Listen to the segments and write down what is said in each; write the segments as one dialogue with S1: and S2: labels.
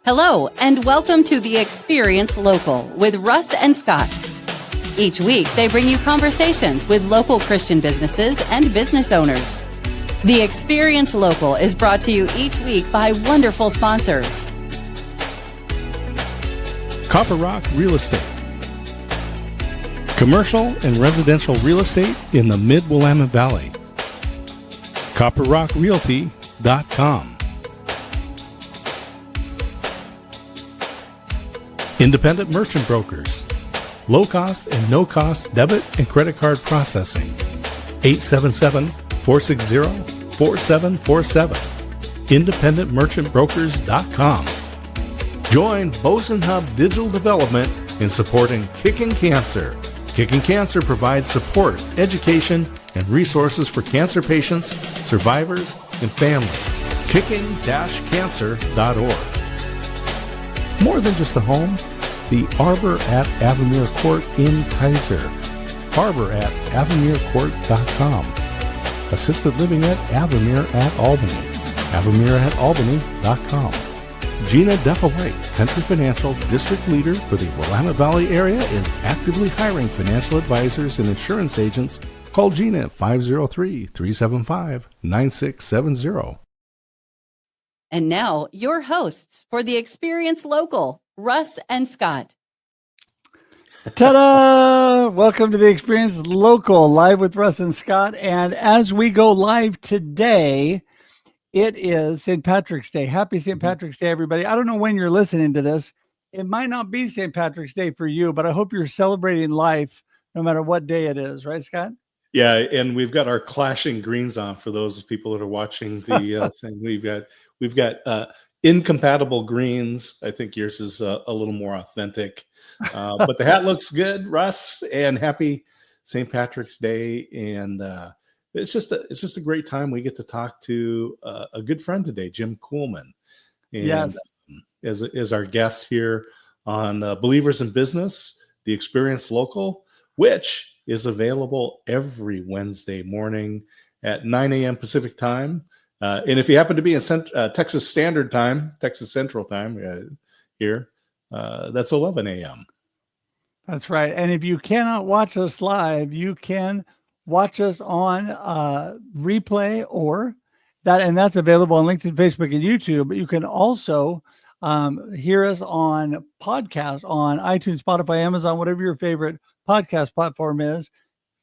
S1: Hello, and welcome to The Experience Local with Russ and Scott. Each week, they bring you conversations with local Christian businesses and business owners. The Experience Local is brought to you each week by wonderful sponsors.
S2: Copper Rock Real Estate. Commercial and residential real estate in the Mid-Willamette Valley. CopperRockRealty.com. Independent Merchant Brokers. Low-cost and no-cost debit and credit card processing. 877-460-4747. IndependentMerchantBrokers.com. Join Boson Hub Digital Development in supporting Kicking Cancer. Kicking Cancer provides support, education, and resources for cancer patients, survivors, and families. Kicking-cancer.org. More than just a home, the Arbor at Avamere Court in Kaiser. Arbor at AvamereCourt.com. Assisted living at Avamere at Albany. Avamere at Albany.com. Gina Deffa-White, Country Financial District Leader for the Willamette Valley area, is actively hiring financial advisors and insurance agents. Call Gina at 503-375-9670.
S1: And now, your hosts for The Experience Local, Russ and Scott.
S3: Ta-da! Welcome to The Experience Local, live with Russ and Scott. And as we go live today, it is St. Patrick's Day. Happy St. Patrick's Day, everybody. I don't know when you're listening to this. It might not be St. Patrick's Day for you, but I hope you're celebrating life no matter what day it is. Right, Scott?
S2: Yeah, and we've got our clashing greens on for those people that are watching the thing. We've got incompatible greens. I think yours is a little more authentic, but the hat looks good, Russ. And happy St. Patrick's Day. And it's just a great time. We get to talk to a good friend today, Jim Kuhlman, and
S3: yes,
S2: is our guest here on Believers in Business, The Experience Local, which is available every Wednesday morning at 9 a.m. Pacific time. And if you happen to be in Texas Standard Time, Texas Central Time here, that's 11 a.m.
S3: That's right. And if you cannot watch us live, you can watch us on replay and that's available on LinkedIn, Facebook, and YouTube. But you can also hear us on podcast on iTunes, Spotify, Amazon, whatever your favorite podcast platform is.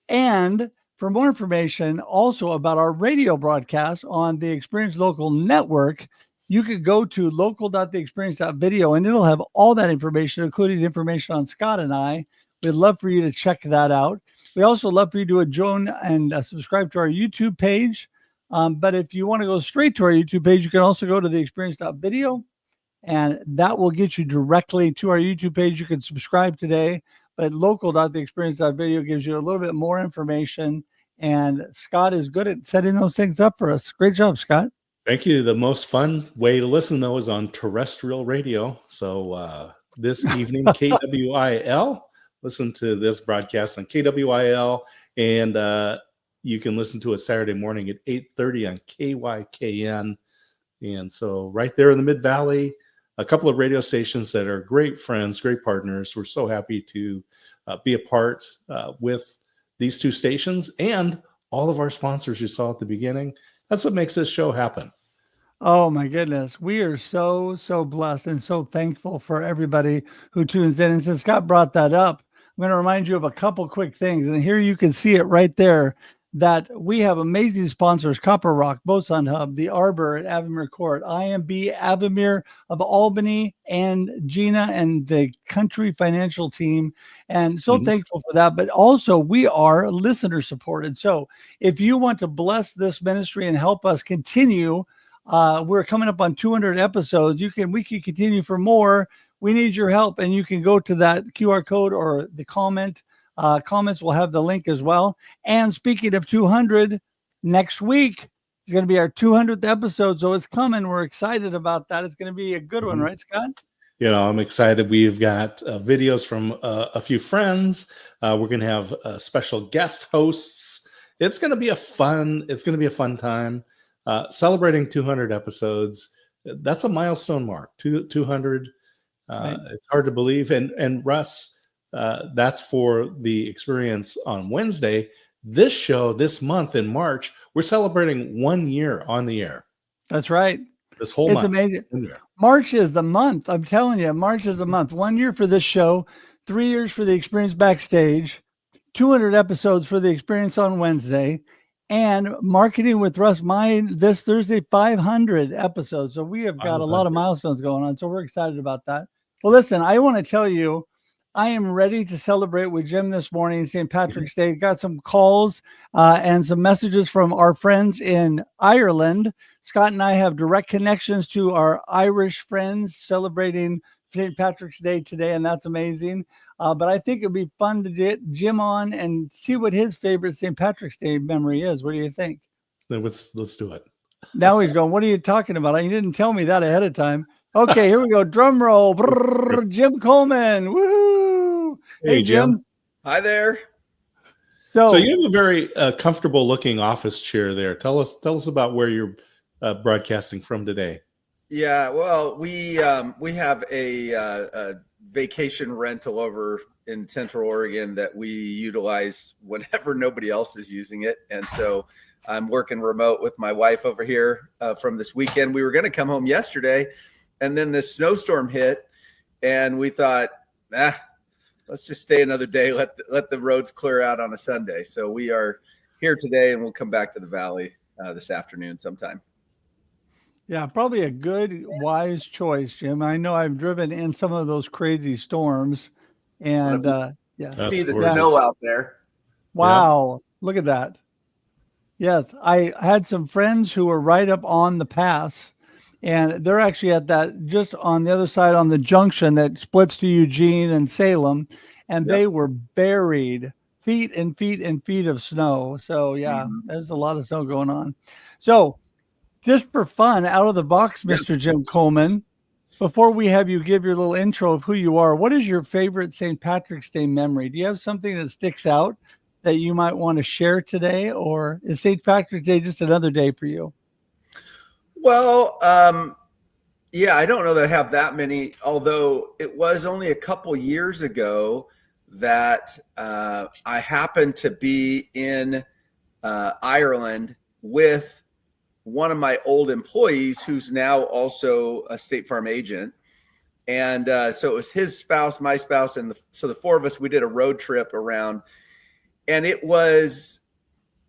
S3: And for more information also about our radio broadcast on the Experience Local Network, you could go to local.theexperience.video and it'll have all that information, including information on Scott and I. We'd love for you to check that out. We also love for you to join and subscribe to our YouTube page. But if you want to go straight to our YouTube page, you can also go to theexperience.video, and that will get you directly to our YouTube page. You can subscribe today, but local.theexperience.video gives you a little bit more information. And Scott is good at setting those things up for us. Great job, Scott.
S2: Thank you. The most fun way to listen, though, is on terrestrial radio. So this evening, KWIL. Listen to this broadcast on KWIL, and you can listen to it Saturday morning at 8:30 on KYKN. And so right there in the Mid-Valley, a couple of radio stations that are great friends, great partners. We're so happy to be a part with these two stations and all of our sponsors you saw at the beginning. That's what makes this show happen.
S3: Oh my goodness. We are so blessed and so thankful for everybody who tunes in. And since Scott brought that up, I'm going to remind you of a couple quick things. And here you can see it right there that we have amazing sponsors: Copper Rock, Boson Hub, the Arbor at Avamere Court, IMB, Avamere of Albany, and Gina and the Country Financial team. And so thankful for that. But also we are listener supported. So if you want to bless this ministry and help us continue, we're coming up on 200 episodes. We can continue for more. We need your help, and you can go to that QR code or the comments will have the link as well. And speaking of 200, next week is going to be our 200th episode, so it's coming. We're excited about that. It's going to be a good one, right, Scott?
S2: You know, I'm excited. We've got videos from a few friends. We're going to have special guest hosts. It's going to be a fun time celebrating 200 episodes. that's a milestone mark. 200.
S3: Right.
S2: It's hard to believe. And Russ, that's for the experience on Wednesday. This show, this month in March, we're celebrating 1 year on the air.
S3: That's right.
S2: This whole
S3: It's
S2: month.
S3: amazing. March is the month. I'm telling you, March is the month. 1 year for this show, 3 years for the experience backstage, 200 episodes for the experience on Wednesday, and Marketing with Russ, this Thursday, 500 episodes. So we have got a lot of milestones going on. So we're excited about that. Well, listen, I want to tell you, I am ready to celebrate with Jim this morning, St. Patrick's Day. Got some calls and some messages from our friends in Ireland. Scott and I have direct connections to our Irish friends celebrating St. Patrick's Day today, and that's amazing. But I think it'd be fun to get Jim on and see what his favorite St. Patrick's Day memory is. What do you think?
S2: Let's do it.
S3: Now he's going, what are you talking about? You didn't tell me that ahead of time. Okay, here we go. Drum roll. Brrr, Jim Kuhlman. Woohoo! Hey, Jim.
S4: Hi there.
S2: So you have a very comfortable looking office chair there. Tell us about where you're broadcasting from today.
S4: Yeah, well, we have a vacation rental over in Central Oregon that we utilize whenever nobody else is using it. And so I'm working remote with my wife over here from this weekend. We were going to come home yesterday, and then this snowstorm hit, and we thought, let's just stay another day. Let the roads clear out on a Sunday. So we are here today, and we'll come back to the Valley this afternoon sometime.
S3: Yeah, probably a good, wise choice, Jim. I know I've driven in some of those crazy storms, and
S4: see the snow out there.
S3: Wow, look at that. Yes, I had some friends who were right up on the pass, and they're actually at that just on the other side on the junction that splits to Eugene and Salem, and they were buried feet and feet and feet of snow. So there's a lot of snow going on. So just for fun, out of the box, Mr. Jim Kuhlman, before we have you give your little intro of who you are, what is your favorite St. Patrick's Day memory? Do you have something that sticks out that you might want to share today, or is St. Patrick's Day just another day for you?
S4: Well, I don't know that I have that many, although it was only a couple years ago that I happened to be in Ireland with one of my old employees who's now also a State Farm agent. And so it was his spouse, my spouse, and so the four of us, we did a road trip around, and it was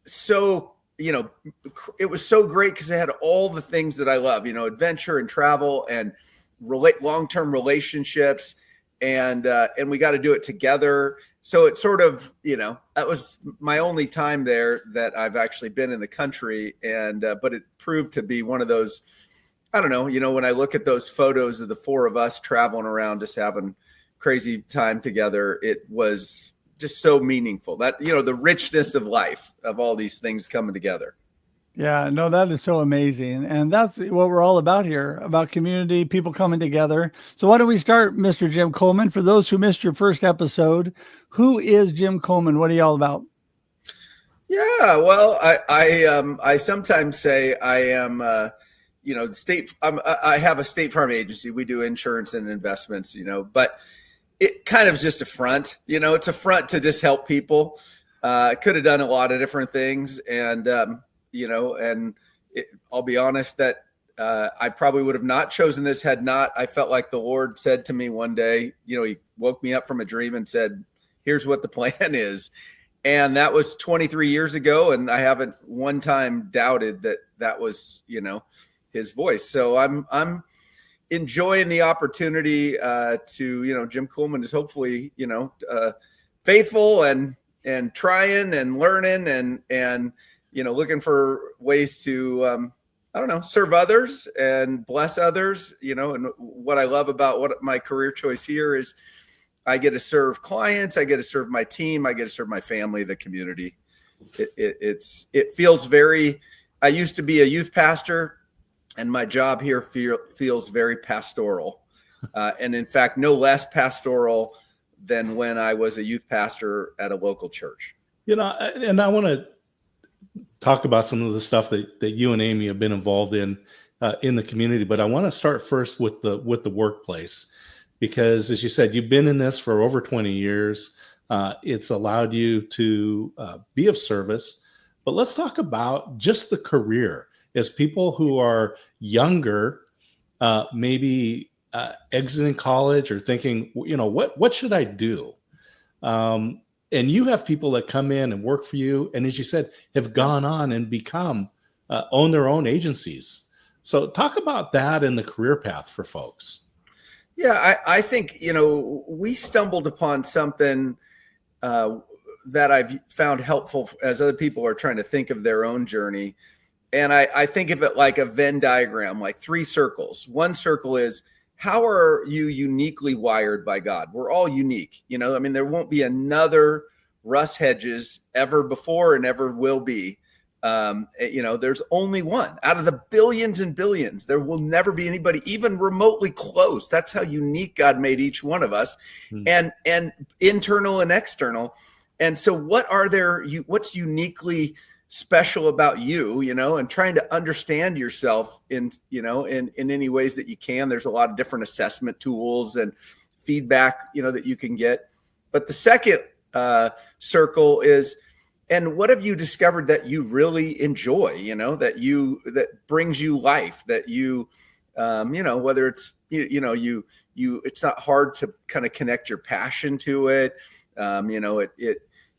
S4: so, it was so great because it had all the things that I love, adventure and travel and long-term relationships. And we got to do it together. So it sort of, that was my only time there that I've actually been in the country. And, but it proved to be one of those, I don't know, when I look at those photos of the four of us traveling around, just having crazy time together, it was just so meaningful that, the richness of life of all these things coming together.
S3: Yeah, no, that is so amazing. And that's what we're all about here, about community, people coming together. So why don't we start, Mr. Jim Kuhlman? For those who missed your first episode, who is Jim Kuhlman? What are you all about?
S4: Yeah, well, I sometimes say I am, I have a State Farm agency. We do insurance and investments, but it kind of is just a front, it's a front to just help people. I could have done a lot of different things. And, I'll be honest that I probably would have not chosen this had not. I felt like the Lord said to me one day, he woke me up from a dream and said, here's what the plan is. And that was 23 years ago. And I haven't one time doubted that was, his voice. So I'm enjoying the opportunity to, Jim Kuhlman is hopefully, faithful and trying and learning and, looking for ways to, serve others and bless others, and what I love about what my career choice here is I get to serve clients, I get to serve my team, I get to serve my family, the community. It feels very, I used to be a youth pastor, and my job here feels very pastoral. And in fact, no less pastoral than when I was a youth pastor at a local church.
S2: And I want to talk about some of the stuff that you and Amy have been involved in in the community. But I want to start first with the workplace, because as you said, you've been in this for over 20 years. It's allowed you to be of service. But let's talk about just the career. As people who are younger, maybe exiting college or thinking, what should I do? And you have people that come in and work for you, and as you said, have gone on and own their own agencies. So talk about that and the career path for folks.
S4: Yeah, I think, we stumbled upon something that I've found helpful as other people are trying to think of their own journey. And I think of it like a Venn diagram, like 3 circles. One circle is, how are you uniquely wired by God? We're all unique. There won't be another Russ Hedges ever before and ever will be. There's only one out of the billions and billions. There will never be anybody even remotely close. That's how unique God made each one of us, and internal and external. And so what's uniquely special about you, and trying to understand yourself in any ways that you can. There's a lot of different assessment tools and feedback, that you can get. But the second circle is, and what have you discovered that you really enjoy, that brings you life, that you, whether it's, it's not hard to kind of connect your passion to it.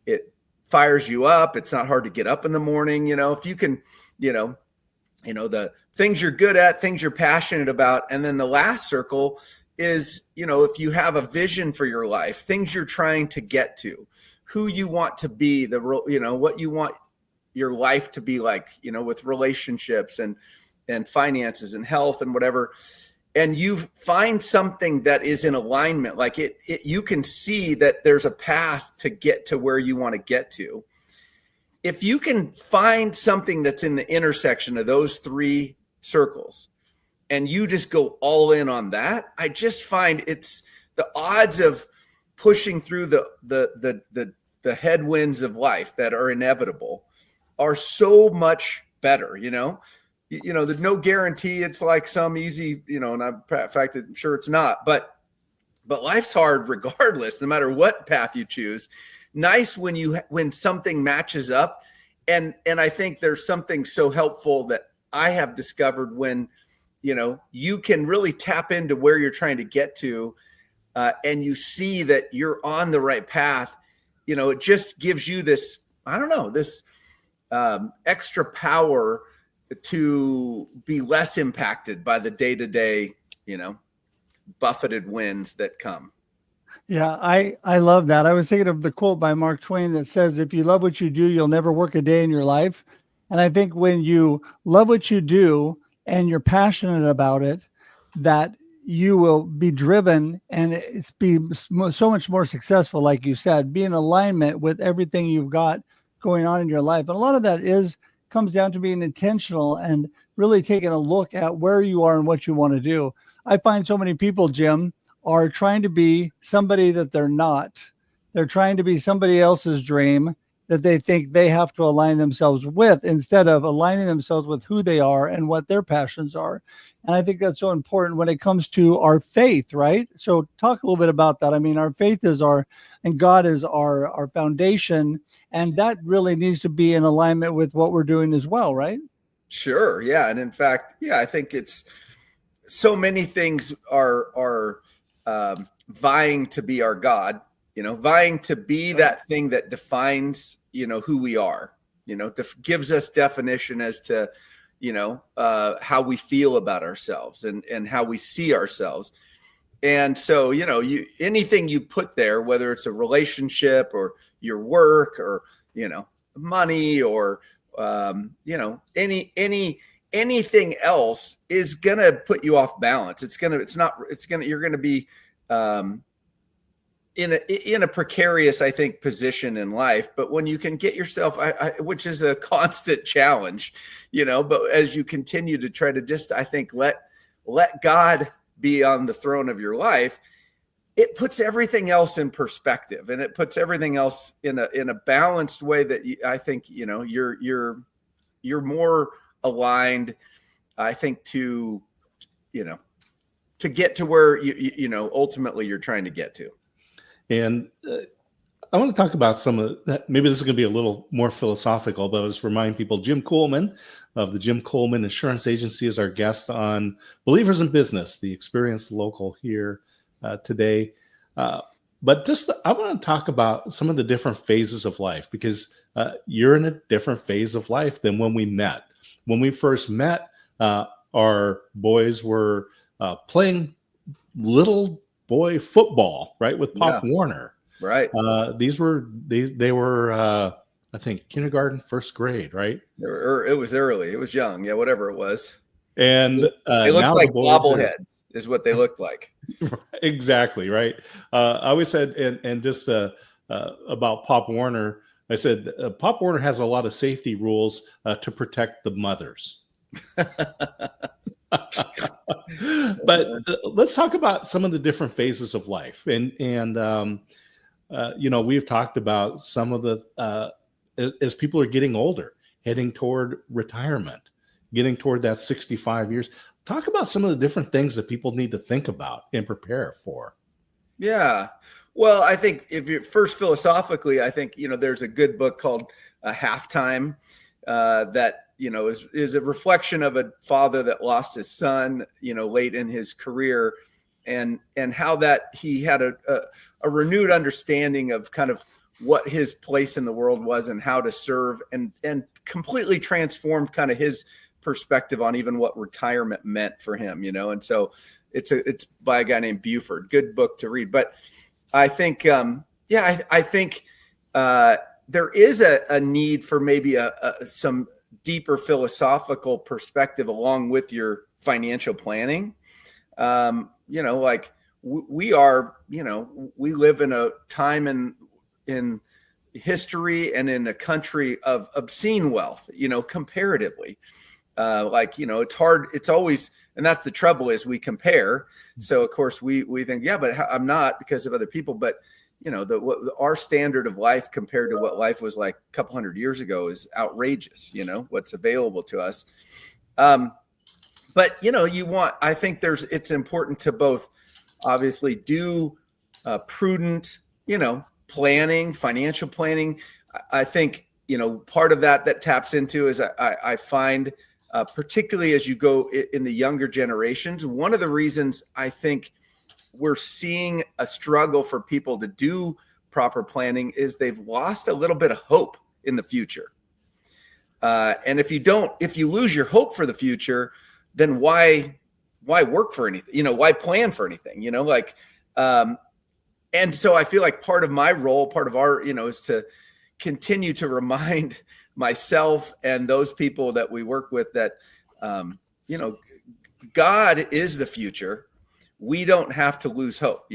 S4: It fires you up. It's not hard to get up in the morning. If you can, the things you're good at, things you're passionate about. And then the last circle is, if you have a vision for your life, things you're trying to get to, who you want to be, what you want your life to be like, with relationships and finances and health and whatever. And you find something that is in alignment, like you can see that there's a path to get to where you want to get to. If you can find something that's in the intersection of those 3 circles and you just go all in on that, I just find it's the odds of pushing through the headwinds of life that are inevitable are so much better. There's no guarantee it's like some easy, and in fact, I'm sure it's not, but life's hard regardless, no matter what path you choose. Nice when something matches up. And I think there's something so helpful that I have discovered when, you can really tap into where you're trying to get to, and you see that you're on the right path. It just gives you this, this extra power to be less impacted by the day-to-day, buffeted winds that come.
S3: Yeah, I love that. I was thinking of the quote by Mark Twain that says, if you love what you do, you'll never work a day in your life. And I think when you love what you do and you're passionate about it, that you will be driven and it's be so much more successful. Like you said, be in alignment with everything you've got going on in your life. And a lot of that comes down to being intentional and really taking a look at where you are and what you want to do. I find so many people, Jim, are trying to be somebody that they're not. They're trying to be somebody else's dream that they think they have to align themselves with, instead of aligning themselves with who they are and what their passions are. And I think that's so important when it comes to our faith, right? So talk a little bit about that. I mean, our faith is and God is our foundation, and that really needs to be in alignment with what we're doing as well, right?
S4: Sure. Yeah. And in fact, I think it's so many things are vying to be our God, vying to be that thing that defines, who we are, gives us definition as to, how we feel about ourselves and how we see ourselves. And so, anything you put there, whether it's a relationship or your work or, money or, anything else is going to put you off balance. You're going to be, in a precarious, I think, position in life. But when you can get yourself, which is a constant challenge, but as you continue to try to just, I think, let God be on the throne of your life, it puts everything else in perspective, and it puts everything else in a balanced way that I think, you're more aligned. I think to get to where ultimately you're trying to get to.
S2: And I want to talk about some of that. Maybe this is going to be a little more philosophical, but I'll just remind people, Jim Kuhlman of the Jim Kuhlman Insurance Agency is our guest on Believers in Business, the Experience Local here today. But I want to talk about some of the different phases of life, because you're in a different phase of life than when we met. When we first met, our boys were playing little boy football, right, with Pop Warner.
S4: Right.
S2: They were I think kindergarten, first grade, right?
S4: It was early. It was young. Yeah, whatever it was.
S2: And
S4: they looked like bobbleheads is what they looked like.
S2: Exactly, right. I always said, and just about Pop Warner, I said, Pop Warner has a lot of safety rules to protect the mothers. But let's talk about some of the different phases of life. And we've talked about some of the, as people are getting older, heading toward retirement, getting toward that 65 years. Talk about some of the different things that people need to think about and prepare for.
S4: Yeah. Well, I think if you first philosophically, I think, there's a good book called Halftime that, is a reflection of a father that lost his son, late in his career, and how that he had a renewed understanding of kind of what his place in the world was and how to serve, and completely transformed kind of his perspective on even what retirement meant for him, and so it's by a guy named Buford. Good book to read. But I think, I think there is a need for maybe some deeper philosophical perspective along with your financial planning. Like we are, we live in a time in history and in a country of obscene wealth, comparatively. It's hard. It's always, and that's the trouble, is we compare. So of course we think, but I'm not, because of other people. But our standard of life compared to what life was like a couple hundred years ago is outrageous. What's available to us. But I think it's important to both obviously do prudent, planning, financial planning. I think, part of that taps into is I find, particularly as you go in the younger generations, one of the reasons I think we're seeing a struggle for people to do proper planning is they've lost a little bit of hope in the future. And if you lose your hope for the future, then why work for anything? Why plan for anything? And so I feel like part of my role, part of our, is to continue to remind myself and those people that we work with that, God is the future. We don't have to lose hope.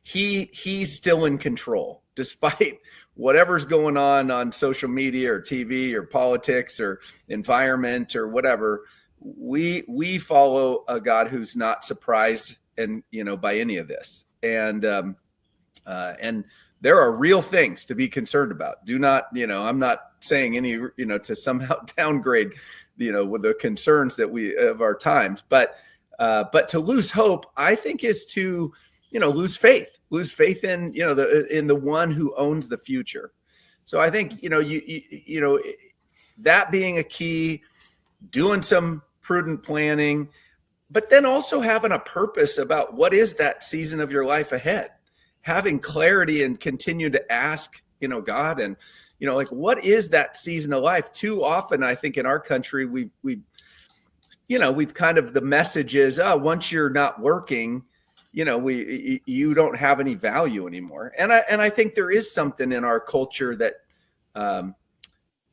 S4: He's still in control, despite whatever's going on social media or TV or politics or environment or whatever. We follow a God who's not surprised by any of this. And there are real things to be concerned about. Do not, I'm not saying any, to somehow downgrade, with the concerns that we of our times, but to lose hope, I think, is to, lose faith in, in the one who owns the future. So I think, that being a key, doing some prudent planning, but then also having a purpose about what is that season of your life ahead, having clarity and continue to ask, God, and, what is that season of life? Too often, I think in our country, we've kind of, the message is, once you're not working, you don't have any value anymore. And I think there is something in our culture that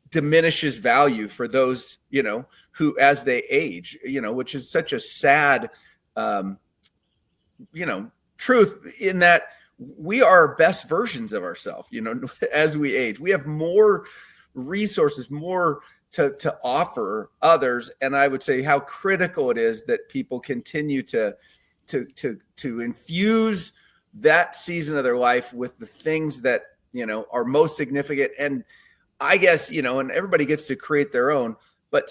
S4: diminishes value for those, who, as they age, which is such a sad, truth, in that we are best versions of ourselves, as we age. We have more resources, more to offer others. And I would say how critical it is that people continue to infuse that season of their life with the things that, are most significant. And I guess, and everybody gets to create their own, but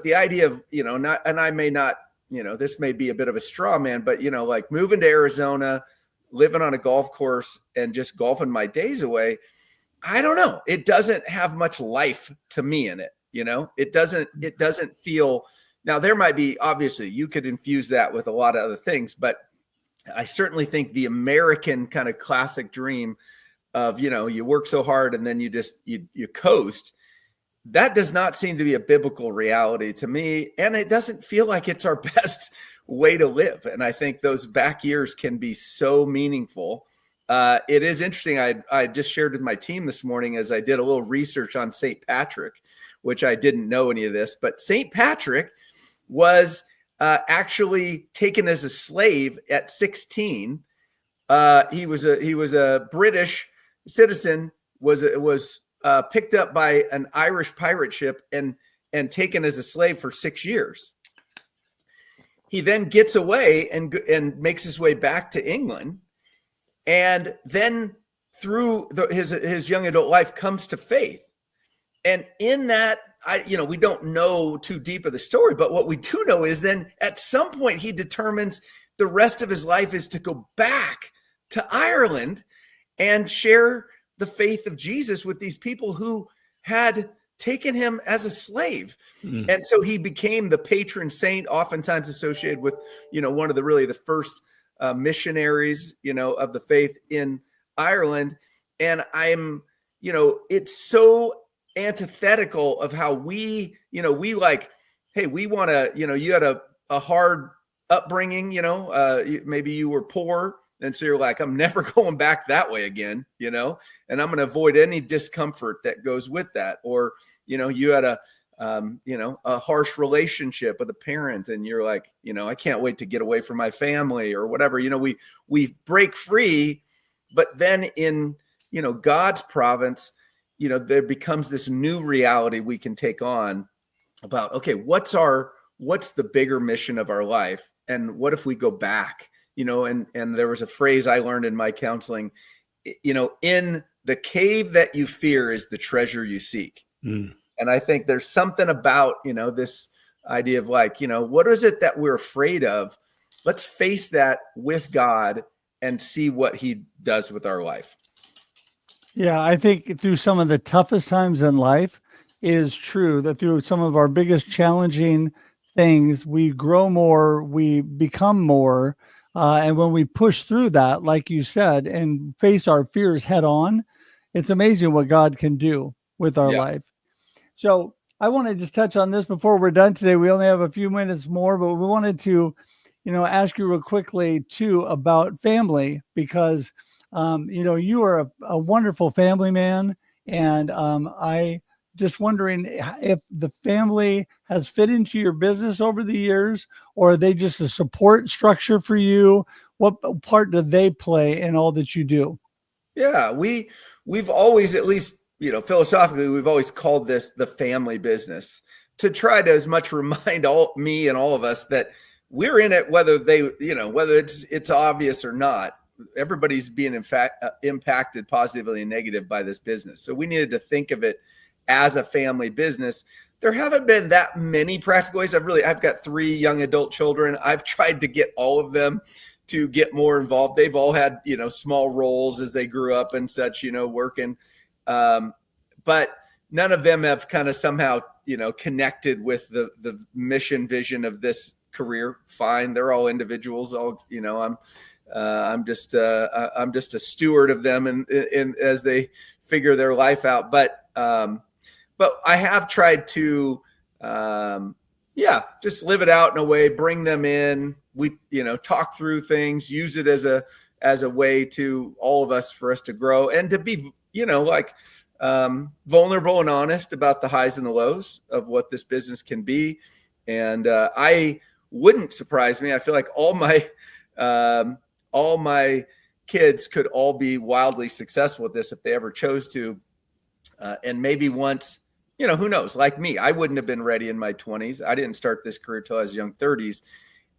S4: the idea of, not, and I may not, this may be a bit of a straw man, but, like moving to Arizona, living on a golf course and just golfing my days away, I don't know. It doesn't have much life to me in it. It doesn't feel, now there might be, obviously you could infuse that with a lot of other things, but I certainly think the American kind of classic dream of, you work so hard and then you just, you coast, that does not seem to be a biblical reality to me. And it doesn't feel like it's our best way to live. And I think those back years can be so meaningful. It is interesting. I just shared with my team this morning as I did a little research on St. Patrick, which I didn't know any of this, but St. Patrick was actually taken as a slave at 16. He was a British citizen, was picked up by an Irish pirate ship and taken as a slave for 6 years. He then gets away and makes his way back to England, and then through his young adult life comes to faith. And in that, we don't know too deep of the story, but what we do know is then at some point he determines the rest of his life is to go back to Ireland and share the faith of Jesus with these people who had taken him as a slave. Mm. And so he became the patron saint, oftentimes associated with, one of the first missionaries, of the faith in Ireland. And I'm, it's so antithetical of how we like, hey, we want to, you had a hard upbringing, maybe you were poor. And so you're like, I'm never going back that way again, and I'm going to avoid any discomfort that goes with that. Or, you had a harsh relationship with a parent and you're like, I can't wait to get away from my family or whatever, we break free, but then in, God's province, there becomes this new reality we can take on about, okay, what's the bigger mission of our life? And what if we go back? And there was a phrase I learned in my counseling, in the cave that you fear is the treasure you seek. Mm. And I think there's something about, this idea of like, what is it that we're afraid of? Let's face that with God and see what he does with our life.
S3: Yeah, I think through some of the toughest times in life, it is true that through some of our biggest challenging things, we grow more, we become more. And when we push through that, like you said, and face our fears head on, it's amazing what God can do with our life. So I want to just touch on this before we're done today. We only have a few minutes more, but we wanted to, ask you real quickly too about family, because, you are a wonderful family man. And I just wondering if the family has fit into your business over the years, or are they just a support structure for you? What part do they play in all that you do?
S4: Yeah, we've always, at least, philosophically, we've always called this the family business, to try to as much remind me and all of us that we're in it, whether whether it's obvious or not. Everybody's being in fact impacted positively and negative by this business. So we needed to think of it as a family business. There haven't been that many practical ways. I've got 3 young adult children. I've tried to get all of them to get more involved. They've all had, small roles as they grew up and such, working. But none of them have kind of somehow, connected with the mission vision of this career. Fine. They're all individuals. I'm just a steward of them and as they figure their life out. But I have tried to, just live it out in a way, bring them in. We, talk through things, use it as a way to all of us, for us to grow and to be, vulnerable and honest about the highs and the lows of what this business can be. And I wouldn't surprise me. I feel like all my kids could all be wildly successful with this if they ever chose to. And maybe once, who knows, like me, I wouldn't have been ready in my 20s. I didn't start this career till I was young 30s.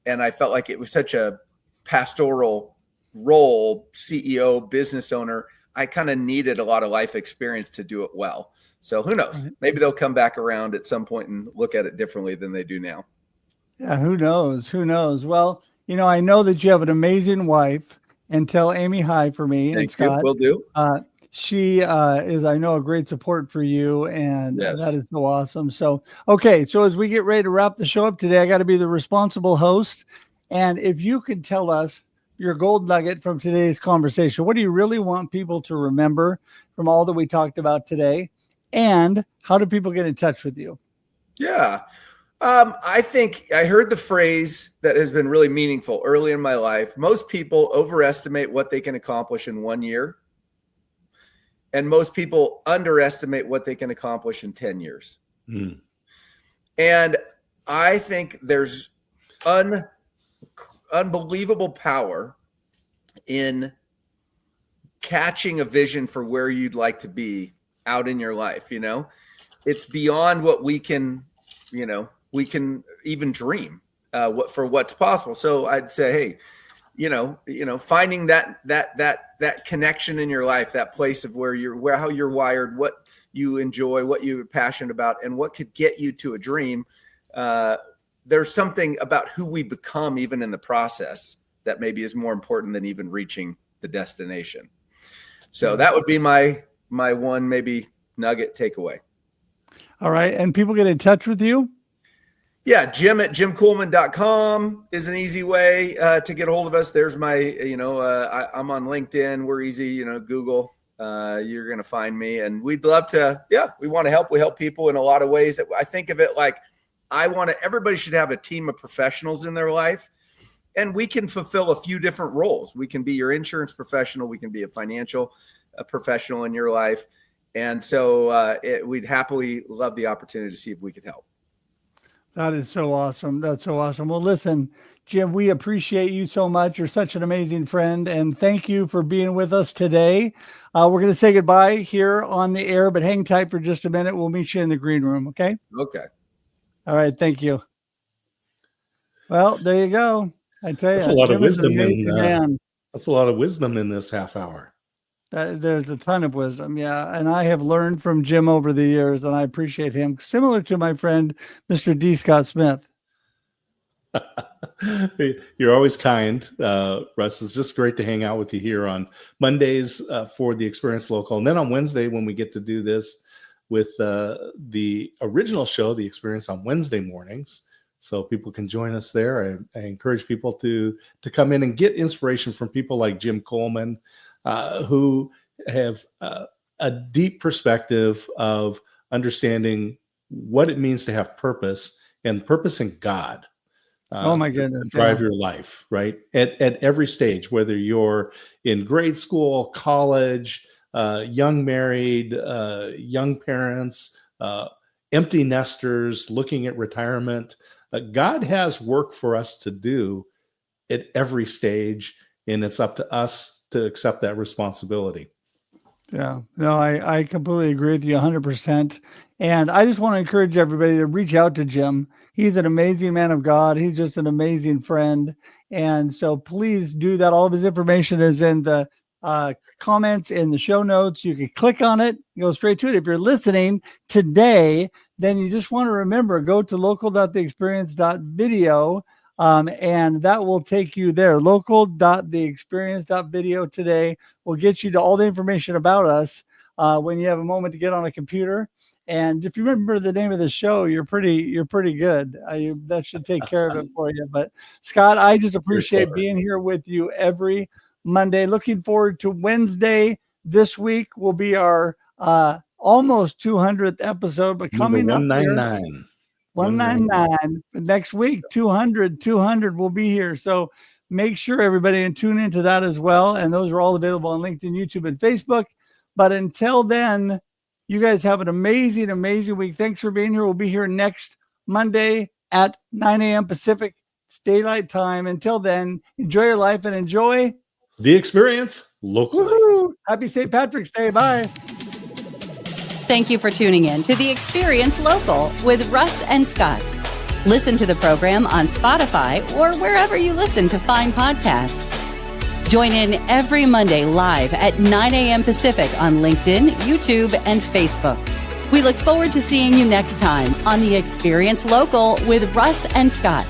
S4: And I felt like it was such a pastoral role, CEO, business owner. I kind of needed a lot of life experience to do it well. So who knows? Maybe they'll come back around at some point and look at it differently than they do now.
S3: Yeah, who knows? Who knows? Well, I know that you have an amazing wife, and tell Amy hi for me.
S4: Thank
S3: and Scott.
S4: you. Will do.
S3: She is, I know, a great support for you, and
S4: Yes.
S3: that is so awesome. So, okay, so as we get ready to wrap the show up today, I got to be the responsible host. And if you could tell us your gold nugget from today's conversation, what do you really want people to remember from all that we talked about today? And how do people get in touch with you?
S4: Yeah. I think I heard the phrase that has been really meaningful early in my life. Most people overestimate what they can accomplish in 1 year. And most people underestimate what they can accomplish in 10 years. Mm. And I think there's unbelievable power in catching a vision for where you'd like to be out in your life. It's beyond what we can even dream for what's possible. So I'd say, hey, finding that connection in your life, that place of how you're wired, what you enjoy, what you're passionate about, and what could get you to a dream. There's something about who we become even in the process that maybe is more important than even reaching the destination. So that would be my one maybe nugget takeaway. All right. And people get in touch with you? Yeah, Jim at jimkuhlman.com is an easy way to get a hold of us. There's my, I'm on LinkedIn. We're easy, Google. You're going to find me. And we'd love to, we want to help. We help people in a lot of ways. That I think of it like everybody should have a team of professionals in their life. And we can fulfill a few different roles. We can be your insurance professional. We can be a financial professional in your life. And so we'd happily love the opportunity to see if we could help. That is so awesome. That's so awesome. Well, listen, Jim, we appreciate you so much. You're such an amazing friend. And thank you for being with us today. We're going to say goodbye here on the air, but hang tight for just a minute. We'll meet you in the green room. Okay. Okay. All right. Thank you. Well, there you go. I tell you,
S2: that's a lot of wisdom.
S3: That's
S2: a lot of wisdom in this half hour.
S3: There's a ton of wisdom. Yeah. And I have learned from Jim over the years, and I appreciate him, similar to my friend, Mr. D. Scott Smith.
S2: You're always kind, Russ. It's just great to hang out with you here on Mondays for the Experience Local. And then on Wednesday, when we get to do this with the original show, The Experience, on Wednesday mornings. So people can join us there. I encourage people to come in and get inspiration from people like Jim Kuhlman, who have a deep perspective of understanding what it means to have purpose, and purpose in God.
S3: Oh my goodness!
S2: To drive your life, right? At every stage, whether you're in grade school, college, young married, young parents, empty nesters, looking at retirement. God has work for us to do at every stage, and it's up to us to accept that responsibility.
S3: Yeah, no, I completely agree with you 100%. And I just want to encourage everybody to reach out to Jim. He's an amazing man of God. He's just an amazing friend. And so please do that. All of his information is in the comments in the show notes. You can click on it, go straight to it. If you're listening today, then you just want to remember, go to local.theexperience.video. And that will take you there. Local.theexperience.video today will get you to all the information about us when you have a moment to get on a computer. And if you remember the name of the show, you're pretty good. That should take care of it for you. But Scott, I just appreciate being here with you every Monday. Looking forward to Wednesday. This week will be our almost 200th episode, but coming up
S2: 199.
S3: 199 next week, 200 will be here. So make sure everybody and tune into that as well. And those are all available on LinkedIn, YouTube, and Facebook. But until then, you guys have an amazing, amazing week. Thanks for being here. We'll be here next Monday at 9 a.m. Pacific. It's daylight time. Until then, enjoy your life and enjoy
S2: the experience locally.
S3: Woo-hoo! Happy St. Patrick's Day. Bye.
S1: Thank you for tuning in to The Experience Local with Russ and Scott. Listen to the program on Spotify or wherever you listen to fine podcasts. Join in every Monday live at 9 a.m. Pacific on LinkedIn, YouTube, and Facebook. We look forward to seeing you next time on The Experience Local with Russ and Scott.